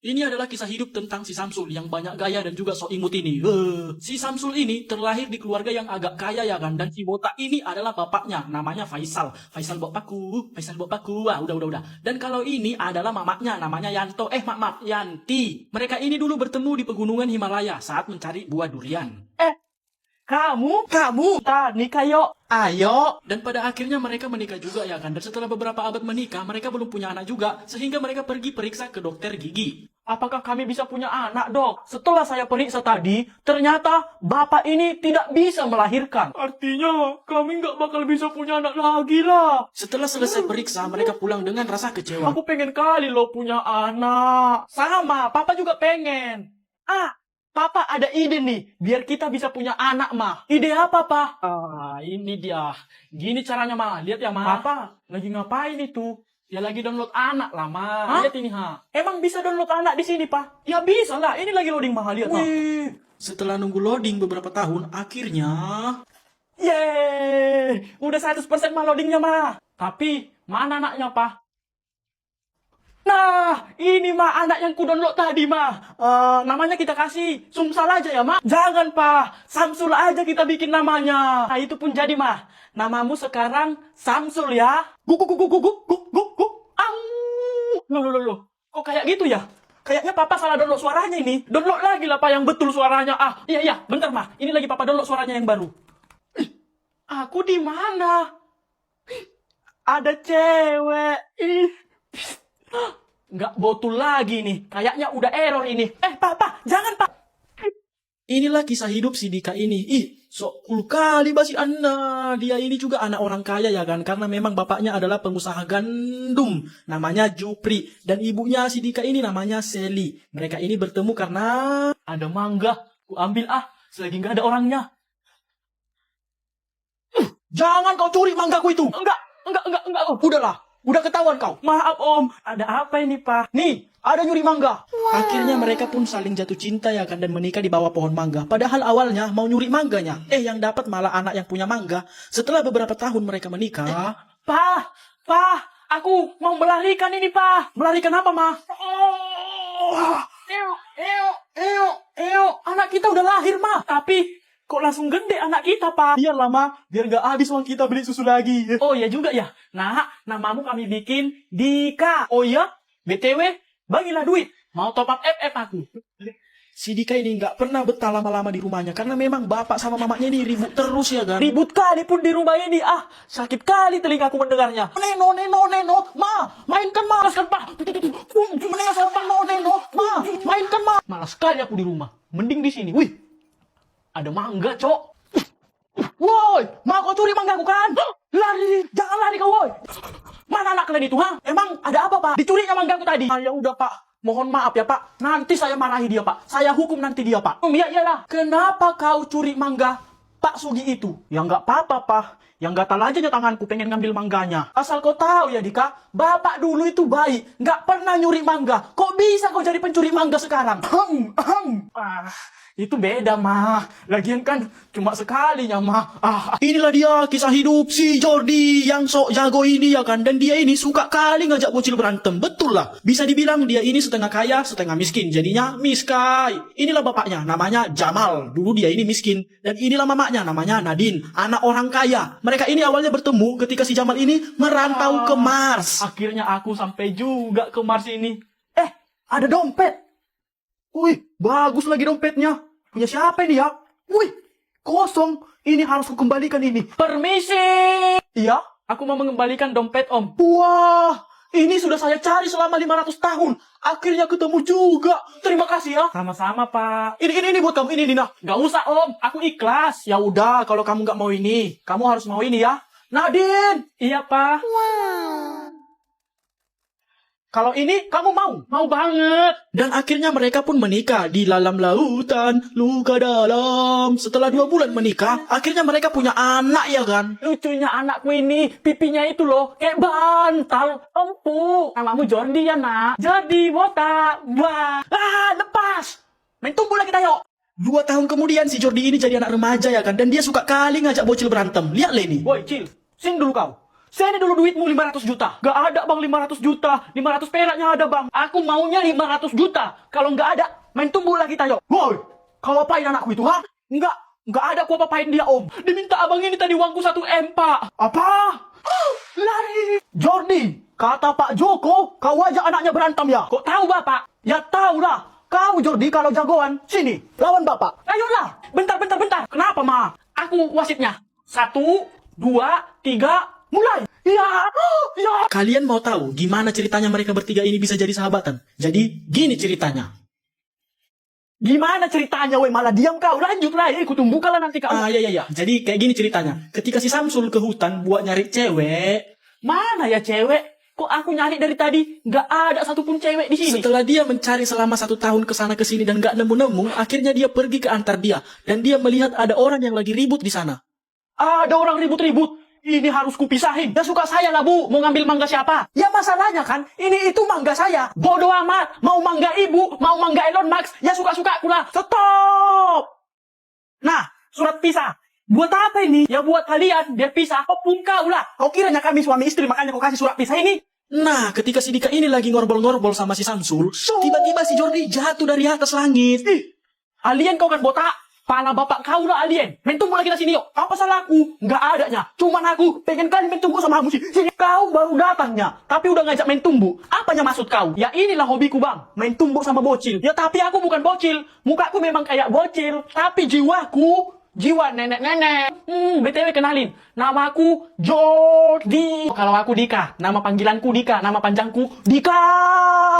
Ini adalah kisah hidup tentang si Samsul yang banyak gaya dan juga sok imut ini. Si Samsul ini terlahir di keluarga yang agak kaya ya kan. Dan si botak ini adalah bapaknya, namanya Faisal. Faisal bapakku, Faisal bapakku. Wah, udah. Dan kalau ini adalah mamaknya, namanya Yanto. Maaf, Yanti. Mereka ini dulu bertemu di pegunungan Himalaya saat mencari buah durian. Kamu, kita nikah yuk. Ayo. Dan pada akhirnya mereka menikah juga ya kan. Dan setelah beberapa abad menikah, mereka belum punya anak juga. Sehingga mereka pergi periksa ke dokter gigi. Apakah kami bisa punya anak, dok? Setelah saya periksa tadi, ternyata bapak ini tidak bisa melahirkan. Artinya, kami nggak bakal bisa punya anak lagi lah. Setelah selesai periksa, mereka pulang dengan rasa kecewa. Aku pengen kali loh punya anak. Sama, papa juga pengen. Papa ada ide nih, biar kita bisa punya anak, mah. Ide apa, Pak? Ini dia. Gini caranya, mah. Lihat ya, mah. Papa, lagi ngapain itu? Ya lagi download anak lah, mah. Lihat ini, ha. Emang bisa download anak di sini, Pak? Ya bisa lah, ini lagi loading, mah. Lihat, mah. Setelah nunggu loading beberapa tahun, akhirnya... Yeay! Udah 100% mah loadingnya, mah. Tapi, mana anaknya, Pak? Nah, ini mah anak yang ku download tadi mah. Namanya kita kasih Sumsal aja ya mah. Jangan pak, Samsul aja kita bikin namanya. Nah itu pun jadi mah. Namamu sekarang Samsul ya. Guk. Loh. Kok kayak gitu ya? Kayaknya papa salah download suaranya ini. Download lagi lah pak yang betul suaranya. Iya, bentar mah. Ini lagi papa download suaranya yang baru. Aku di mana? Ada cewek. Nggak botul lagi nih. Kayaknya udah error ini. Pak, jangan, Pak. Inilah kisah hidup si Dika ini. Sok cool kali basi Anda. Dia ini juga anak orang kaya ya kan. Karena memang bapaknya adalah pengusaha gandum. Namanya Jupri. Dan ibunya si Dika ini namanya Seli. Mereka ini bertemu karena... Ada mangga. Ku ambil selagi nggak ada orangnya. Jangan kau curi manggaku itu. Enggak. Udahlah. Udah ketahuan kau. Maaf om, ada apa ini pak? Nih, ada nyuri mangga. Akhirnya mereka pun saling jatuh cinta ya kan dan menikah di bawah pohon mangga. Padahal awalnya mau nyuri mangganya. Yang dapat malah anak yang punya mangga. Setelah beberapa tahun mereka menikah. Pak, aku mau melahirkan ini pak. Melahirkan apa mah? Anak kita udah lahir mah. Tapi kok langsung gede anak kita, Pak? Biar lama, biar gak habis uang kita beli susu lagi. Oh iya juga ya. Nah, namamu kami bikin Dika. Oh iya? BTW, bagilah duit. Mau top up FF aku. Si Dika ini gak pernah betah lama-lama di rumahnya. Karena memang bapak sama mamanya ini ribut terus ya kan. Ribut kali pun di rumah ini. Sakit kali telingaku mendengarnya. Neno. Ma, mainkan ma. Malaskan, Pak. Neno. Ma, mainkan ma. Malas sekali aku di rumah. Mending di sini. Wih. Ada mangga, cok. Woi, mau kau curi manggaku kan? Lari, jangan lari kau, woi. Mana anak kalian itu, ha? Emang ada apa, Pak? Dicurinya manggaku tadi. Ya udah, Pak. Mohon maaf ya, Pak. Nanti saya marahi dia, Pak. Saya hukum nanti dia, Pak. Ya iyalah. Kenapa kau curi mangga Pak Sugi itu? Ya nggak apa-apa, Pak. Yang gatal aja tanganku pengen ngambil mangganya. Asal kau tahu ya, Dika. Bapak dulu itu baik. Nggak pernah nyuri mangga. Kok bisa kau jadi pencuri mangga sekarang? Itu beda, mah. Lagian kan cuma sekalinya, mah. Inilah dia kisah hidup si Jordi yang sok jago ini ya kan. Dan dia ini suka kali ngajak bocil berantem. Betul lah. Bisa dibilang dia ini setengah kaya, setengah miskin. Jadinya miskai. Inilah bapaknya, namanya Jamal. Dulu dia ini miskin. Dan inilah mamanya, namanya Nadine. Anak orang kaya. Mereka ini awalnya bertemu ketika si Jamal ini merantau ke Mars. Akhirnya aku sampai juga ke Mars ini. Ada dompet. Wih, bagus lagi dompetnya. Punya siapa ini ya? Wih, kosong. Ini harus kukembalikan ini. Permisi. Iya, aku mau mengembalikan dompet om. Wah, ini sudah saya cari selama 500 tahun. Akhirnya ketemu juga. Terima kasih ya. Sama-sama pak. Ini buat kamu ini Nina. Gak usah om, aku ikhlas. Ya udah, kalau kamu gak mau ini, kamu harus mau ini ya. Nadine. Iya pak. Kalau ini kamu mau? Mau banget. Dan akhirnya mereka pun menikah di dalam lautan, luka dalam. Setelah 2 bulan menikah, akhirnya mereka punya anak ya kan? Lucunya anakku ini, pipinya itu loh, kayak bantal, empuk. Namamu Jordi ya nak? Jordi, botak. Wah. Lepas. Main tumbul lagi tayo. 2 tahun kemudian si Jordi ini jadi anak remaja ya kan? Dan dia suka kali ngajak bocil berantem. Lihat le nih. Boy, chill. Sing dulu kau. Sini dulu duitmu 500 juta. Gak ada bang 500 juta. 500 peraknya ada bang. Aku maunya 500 juta. Kalau gak ada, main tumbuh lagi tayo. Woi, kau apain anakku itu, ha? Enggak ada aku apa-apain dia om. Diminta abang ini tadi uangku 1 M pak. Apa? Lari. Jordi, kata Pak Joko, kau ajak anaknya berantem ya? Kok tahu bapak? Ya tahu lah. Kau Jordi kalau jagoan, sini, lawan bapak. Ayolah, bentar. Kenapa ma? Aku wasitnya. 1, 2, 3, mulai. Ya. Kalian mau tahu gimana ceritanya mereka bertiga ini bisa jadi sahabatan? Jadi gini ceritanya. Gimana ceritanya, weh? Malah diam kau. Lanjut lah, aku tunggu kalau nanti kau. Iya. Jadi kayak gini ceritanya. Ketika si Samsul ke hutan buat nyari cewek. Mana ya cewek? Kok aku nyari dari tadi? Gak ada satupun cewek di sini. Setelah dia mencari selama 1 tahun ke sana ke sini dan gak nemu-nemu, akhirnya dia pergi ke Antardia. Dan dia melihat ada orang yang lagi ribut di sana. Ada orang ribut-ribut. Ini harus kupisahin. Ya suka saya lah bu. Mau ngambil mangga siapa? Ya masalahnya kan, ini itu mangga saya. Bodoh amat. Mau mangga ibu, mau mangga Elon Musk. Ya suka-suka aku lah. Stop. Nah, surat pisah. Buat apa ini? Ya buat kalian. Biar pisah. Kok pun kau lah. Kau kiranya kami suami istri makanya kau kasih surat pisah ini? Nah, ketika si Dika ini lagi ngorbol-ngorbol sama si Samsul, tiba-tiba si Jordi jatuh dari atas langit. Alien kau kan botak? Pala bapak kau lah alien. Main tunggu lagi di sini yuk. Apa salahku? Nggak adanya. Cuman aku pengen kali main tunggu sama kamu sih. Sini kau baru datangnya. Tapi udah ngajak main tumbuh. Apanya maksud kau? Ya inilah hobiku bang. Main tumbuh sama bocil. Ya tapi aku bukan bocil. Mukaku memang kayak bocil. Tapi jiwaku jiwa nenek-nenek. BTW kenalin. Nama aku Jordi. Kalau aku Dika. Nama panggilanku Dika. Nama panjangku Dika.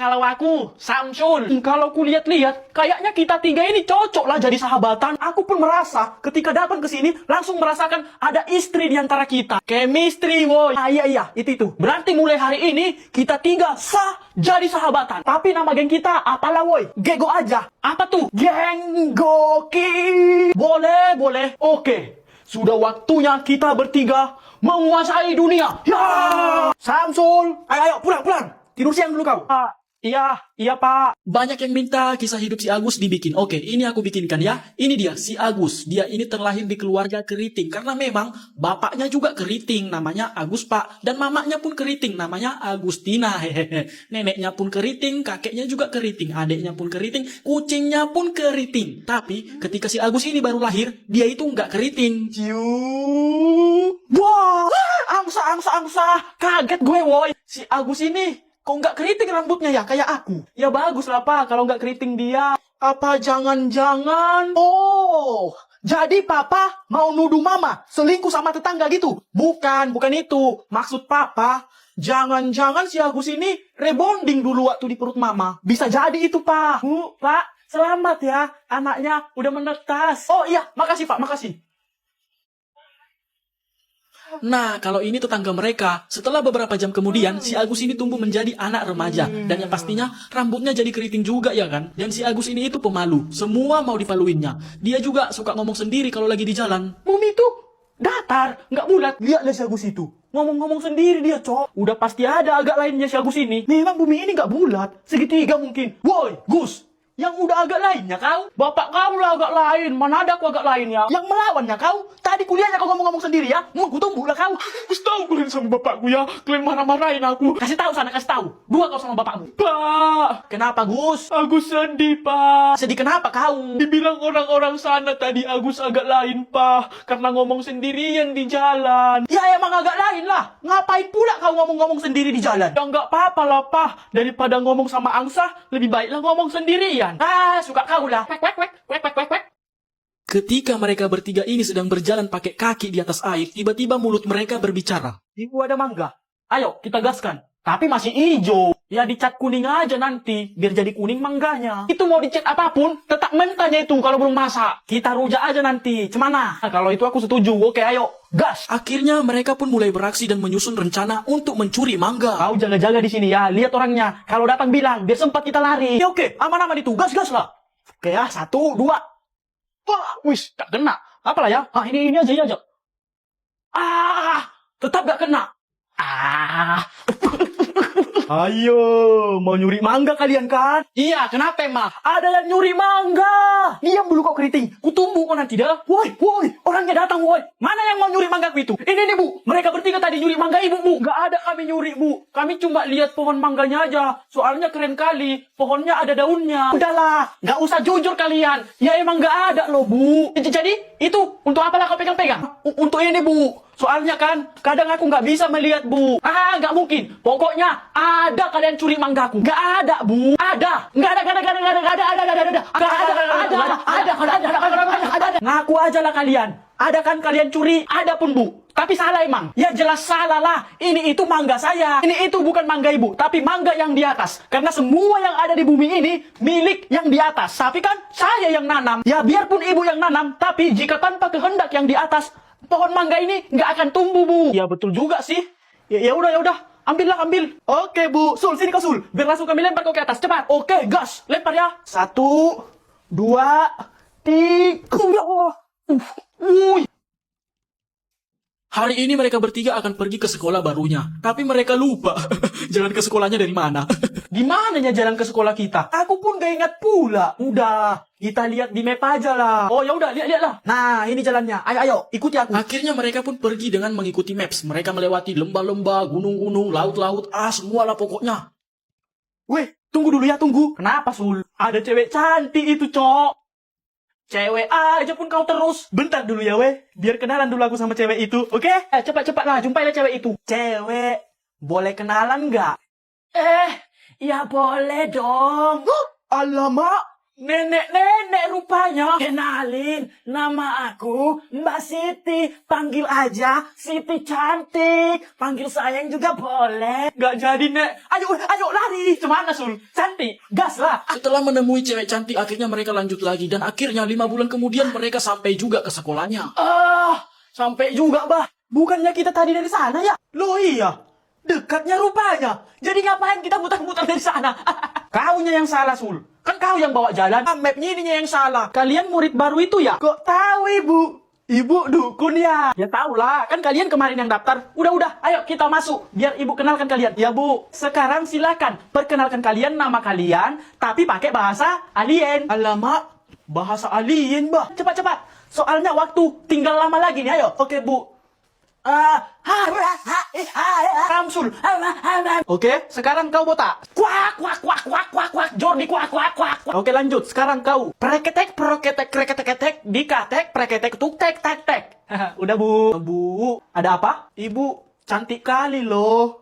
Kalau aku Samsul. Kalau ku lihat-lihat, kayaknya kita 3 ini cocok lah jadi sahabatan. Aku pun merasa ketika datang ke sini langsung merasakan ada istri di antara kita. Chemistry, woy. Iya, itu. Berarti mulai hari ini kita 3 sah jadi sahabatan. Tapi nama geng kita apalah, woy? Gego aja. Apa tuh? Geng Goki. Boleh. Oke. Sudah waktunya kita bertiga menguasai dunia. Ya! Samsul, ayo pulang. Tidur siang dulu kau. Iya pak. Banyak yang minta kisah hidup si Agus dibikin. Oke, ini aku bikinkan ya. Ini dia, si Agus. Dia ini terlahir di keluarga keriting. Karena memang bapaknya juga keriting. Namanya Agus pak. Dan mamanya pun keriting. Namanya Agustina. Hehehe. Neneknya pun keriting. Kakeknya juga keriting. Adeknya pun keriting. Kucingnya pun keriting. Tapi ketika si Agus ini baru lahir, dia itu nggak keriting. Wah, angsa. Kaget gue woy. Si Agus ini kok nggak keriting rambutnya ya, kayak aku? Ya bagus lah pak, kalau nggak keriting dia. Apa jangan-jangan? Oh, jadi papa mau nuduh mama selingkuh sama tetangga gitu? Bukan itu. Maksud papa, jangan-jangan si Agus ini rebonding dulu waktu di perut mama. Bisa jadi itu pak. Pak, selamat ya, anaknya udah menetas. Oh iya, makasih pak, makasih. Nah, kalau ini tetangga mereka, setelah beberapa jam kemudian, si Agus ini tumbuh menjadi anak remaja. Dan yang pastinya, rambutnya jadi keriting juga ya kan? Dan si Agus ini itu pemalu. Semua mau dipaluinnya. Dia juga suka ngomong sendiri kalau lagi di jalan. Bumi itu datar, nggak bulat. Lihatlah si Agus itu. Ngomong-ngomong sendiri dia, cok. Udah pasti ada agak lainnya si Agus ini. Memang bumi ini nggak bulat. Segitiga mungkin. Woi, Gus. Yang udah agak lainnya kau? Bapak kau lah agak lain. Mana ada aku agak lainnya? Yang melawannya kau? Tadi kuliahnya kau ngomong-ngomong sendiri ya? Aku tunggu lah kau. Terus tahu kalian sama bapakku ya? Kalian marah-marahin aku. Kasih tahu sana, kasih tahu. Dua kau sama bapakmu. Pak. Kenapa Gus? Agus sedih pak. Sedih kenapa kau? Dibilang orang-orang sana tadi Agus agak lain pak. Karena ngomong sendirian di jalan. Ya emang agak lain lah. Ngapain pula kau ngomong-ngomong sendiri di jalan? Ya nggak apa-apa lah pak. Daripada ngomong sama angsa, lebih baiklah ngomong sendirian. Suka kau lah. Ketika mereka bertiga ini sedang berjalan pakai kaki di atas air, tiba-tiba mulut mereka berbicara. Ibu ada mangga. Ayo, kita gaskan. Tapi masih hijau. Ya dicat kuning aja nanti, biar jadi kuning mangganya. Itu mau dicat apapun, tetap mentahnya itu kalau belum masak. Kita rujak aja nanti. Cemana? Nah, kalau itu aku setuju. Oke, ayo. Gas. Akhirnya mereka pun mulai beraksi dan menyusun rencana untuk mencuri mangga. Kau jaga-jaga di sini ya. Lihat orangnya. Kalau datang bilang, biar sempat kita lari. Ya, oke, aman-aman itu. Gas lah. Oke ya, 1, 2. Wah, wis, gak kena. Apalah ya? Ini aja. Tetap gak kena. Ah. Ayo, mau nyuri mangga kalian kan? Iya, kenapa emang? Ada yang nyuri mangga. Diam dulu kok keriting. Kutumbu kok nanti dah. Woi, orangnya datang woi. Mana yang mau nyuri manggaku itu? Ini nih bu, mereka bertiga tadi nyuri mangga ibu bu. Gak ada kami nyuri bu. Kami cuma lihat pohon mangganya aja. Soalnya keren kali. Pohonnya ada daunnya. Udahlah, gak usah jujur kalian. Ya emang gak ada loh bu. Jadi, itu untuk apalah kau pegang-pegang? Untuk ini bu. Soalnya kan, kadang aku nggak bisa melihat bu. Ah, nggak mungkin. Pokoknya ada kalian curi manggaku. Nggak ada bu. Ada. Nggak ada. Ngaku aja lah kalian. Ada kan kalian curi? Ada pun bu. Tapi salah emang. Ya jelas salah lah. Ini itu mangga saya. Ini itu bukan mangga ibu, tapi mangga yang di atas. Karena semua yang ada di bumi ini milik yang di atas. Tapi kan saya yang nanam. Ya biarpun ibu yang nanam, tapi jika tanpa kehendak yang di atas, pohon mangga ini nggak akan tumbuh bu. Ya betul juga sih. Ya udah. Ambil. Oke bu. Sul, sini kau Sul. Biar langsung kami lempar kau ke atas. Cepat. Oke, gas. Lempar ya. 1, 2, 3. Wuih. Hari ini mereka bertiga akan pergi ke sekolah barunya. Tapi mereka lupa jalan ke sekolahnya dari mana. Gimana ya jalan ke sekolah kita? Aku pun gak ingat pula. Udah, kita lihat di map aja lah. Oh ya udah, lihat lah. Nah, ini jalannya. Ayo, ikuti aku. Akhirnya mereka pun pergi dengan mengikuti maps. Mereka melewati lembah-lembah, gunung-gunung, laut-laut, semualah pokoknya. Weh, tunggu dulu ya, tunggu. Kenapa, Sul? Ada cewek cantik itu, Cok. Cewek aja pun kau terus. Bentar dulu ya, weh. Biar kenalan dulu aku sama cewek itu, oke? Cepat lah, jumpailah cewek itu. Cewek, boleh kenalan nggak? Ya boleh dong. Alamak, nenek rupanya. Kenalin, nama aku Mbak Siti. Panggil aja Siti cantik. Panggil sayang juga boleh. Nggak jadi, Nek. Ayo lari. Cemana, Sul? Cantik. Gas lah. Setelah menemui cewek cantik, akhirnya mereka lanjut lagi. Dan akhirnya 5 bulan kemudian mereka sampai juga ke sekolahnya. Sampai juga, Bah. Bukannya kita tadi dari sana ya? Loh iya. Dekatnya rupanya. Jadi ngapain kita muter-muter dari sana? Kaunya yang salah, Sul. Kan kau yang bawa jalan. Mapnya ininya yang salah. Kalian murid baru itu ya? Kok tahu, Ibu? Ibu dukun ya? Ya tahu lah. Kan kalian kemarin yang daftar. Udah. Ayo kita masuk. Biar Ibu kenalkan kalian. Ya, Bu. Sekarang silakan. Perkenalkan kalian nama kalian. Tapi pakai bahasa alien. Alamak. Bahasa alien, Bah. Cepat. Soalnya waktu tinggal lama lagi nih. Ayo. Oke, Bu. Kamsul. Oke, sekarang kau botak. Kuak. Jordi kuak. Oke, lanjut. Sekarang kau. Preketek, kreketek, dikatek, preketek, tuk, tek. Udah, Bu. Bu, ada apa? Ibu, cantik kali loh.